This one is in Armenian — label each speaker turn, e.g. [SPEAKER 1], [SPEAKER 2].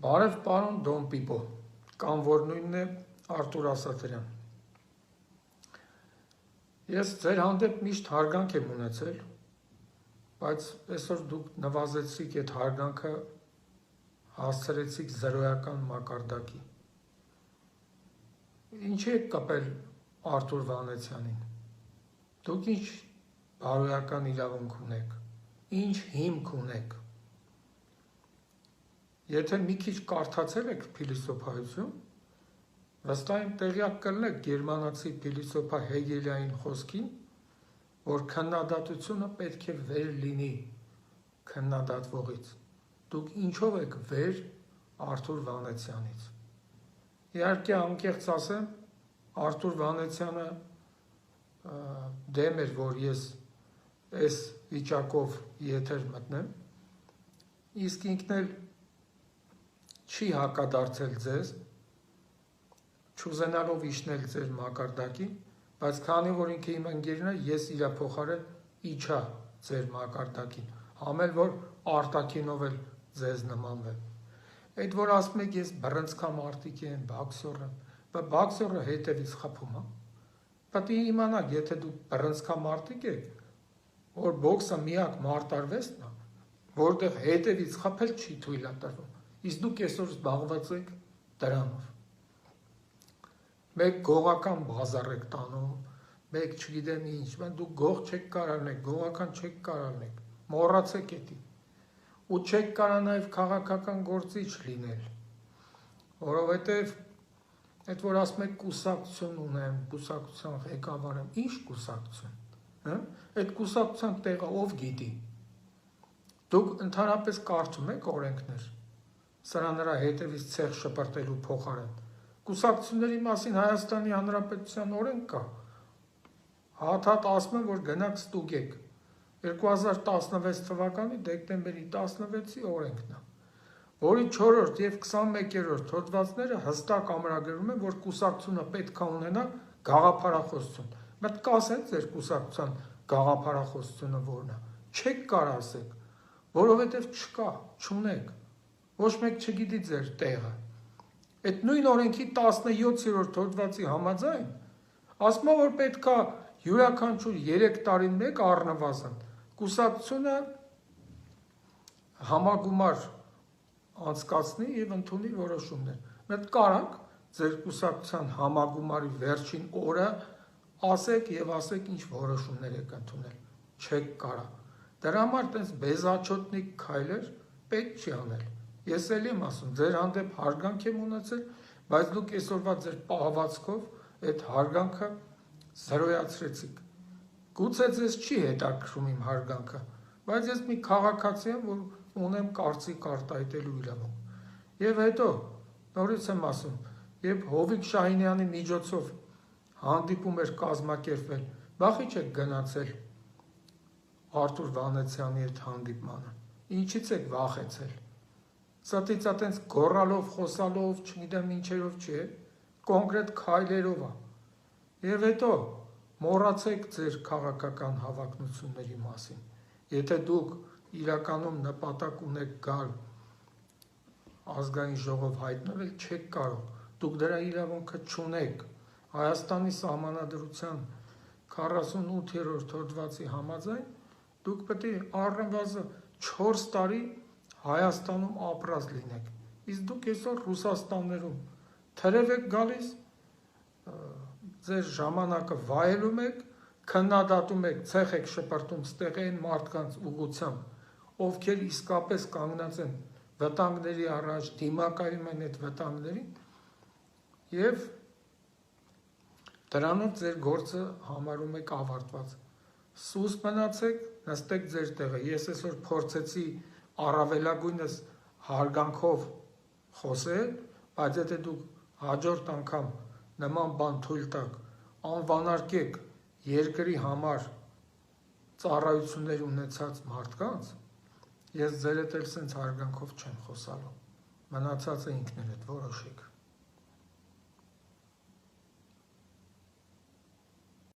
[SPEAKER 1] Բարև պարոն Դոն Պիպո, կամ որ նույնն է Արտուր Ասատրյան։ Ես ձեր հանդեպ միշտ հարգանք եմ ունեցել, բայց այսօր դուք նվազեցիք այդ հարգանքը, հասցրեցիք զրոյական մակարդակի։ Ինչի եք կապել Արտուր Վանեցյանին։ Դուք ինչ բարոյական իրավունք ունեք, ինչ հիմք ունեք։ Եթե մի քիչ կարդացել եք փիլիսոփայություն, վստահ եմ տեղյակ կլինեք գերմանացի փիլիսոփա Հեգելային խոսքին, որ քննադատությունը պետք է վեր լինի քննադատվողից։ Դուք ինչով եք վեր Արտուր Վանեցյանից։ Իհարկե անկեղծ ասեմ, Արտուր Վանեցյանը դեմ էր, որ ես այս վիճակով եթեր մտնեմ, իսկ ինքն էլ չի հակադարձել ձեզ, չուզենալով իջնել ձեր մակարդակին, բայց քանի որ ինքը իմ ընկերն է, ես իր փոխարեն իջա ձեր մակարդակին, համել որ արտաքինով էլ ձեզ նմանվեմ։ Այդ որ ասում եք ես բռնցքամարտիկ եմ, բոքսեր եմ, բոքսերը հետևից խփում է։ Պետք է իմանաք, եթե դուք բռնցքամարտիկ եք, որ բոքսը միակ մարտարվեստն է, որտեղ հետևից խփել չի թույլատրվում։ Իսկ դուք այսօր զբաղված եք դրանով։ Մեկ գողական բազար եք տանում, մեկ չգիտեմ ինչ, դուք գող չեք կարողանեք, գողական չեք կարողանեք, մոռացեք էդի։ Ու չեք կարող նաև քաղաքական գործիչ լինել, որովհետև այդ որ ասում եք կուսակցություն ունեմ, կուսակցության ղեկավար եմ, ինչ կուսակցություն, այդ կուսակցության տեղը ով գիտի։ Դուք ընդհանրապես կարդում եք օրենքներ, սրա նրա հետևից ցեղ շպրտելու փոխարեն։ Կուսակցությունների մասին Հայաստանի Հանրապետության օրենք կա։ Հատ ասում են, որ գնաք ստուգեք։ 2016 թվականի դեկտեմբերի 16-ի օրենքն է, որի 4-րդ եւ 21-րդ հոդվածները հստակ ամրագրում են, որ կուսակցությունը պետք է ունենա գաղափարախոսություն։ Մտք ասեք ձեր կուսակցության գաղափարախոսությունը որն է։ Չեք կարող ասեք, որովհետեւ չկա, չունեք։ Ոչ մեկ չգիտի ձեր տեղը։ Այդ նույն օրենքի 17-րդ հոդվածի համաձայն ասում է, որ պետք է յուրաքանչյուր 3 տարին մեկ առնվազն կուսակցությունը համագումար անցկացնի եւ ընդունի որոշումներ։ Մենք կարանք ձեր կուսակցության համագումարի վերջին օրը ասեք եւ ասեք ինչ որոշումներ եք ընդունել։ Չեք կարող։ Դրա համար տես բեզաչոտնիկ քայլեր պետք չի անել։ Ես էլ եմ ասում, ձեր հանդեպ հարգանք եմ ունեցել, բայց դուք այսօրվա ձեր պահվածքով այդ հարգանքը զրոյացրեցիք։ Գուցե ձեզ չի հետաքրում իմ հարգանքը, բայց ես մի քաղաքացի եմ, որ ունեմ կարծիք արտահայտելու իրավունք։ Եվ հետո, նորից եմ ասում, երբ Հովիկ Շահինյանի միջոցով հանդիպում էր կազմակերպվել, բախի չեք գնացել Արտուր Վանեցյանի հետ հանդիպմանը։ Ինչից եք վախեցել։ Սատից այտենց գոռալով, խոսալով, չգիտեմ ինչերով չէ, կոնկրետ քայլերով է։ Եվ հետո մոռացեք ձեր քաղաքական հավակնությունների մասին։ Եթե դուք իրականում նպատակ ունեք գալ ազգային ժողով հայտնվել, չեք կարող, դուք դրա իրավունքը չունեք։ Հայաստանի սահմանադրության 48-րդ հոդվածի համաձայն դուք պետք է առնվազն 4 տարի Հայաստանում ապրած լինեք, իսկ դուք այսօր Ռուսաստաններում թրև եք գալիս, ձեր ժամանակը վայելում եք, քննադատում եք, ցեղ եք շպրտում ստեղային մարդկանց ուղղությամբ, ովքեր իսկապես կանգնած են վտանգների առաջ, դիմակայում են այդ վտանգներին, եւ դրանով ձեր գործը համարում եք ավարտված։ Սուս մնացեք, նստեք ձեր տեղը։ Ես այսօր փորձեցի առավելագույնս հարգանքով խոսել, բայց եթե դուք հաջորդ անգամ նման բան թույլ տաք, անվանարկեք երկրի համար ծառայություններ ունեցած մարդկանց, ես ձեր հետ էլ սենց հարգանքով չեմ խոսալու։ Մնացածը ինքներդ որոշեք։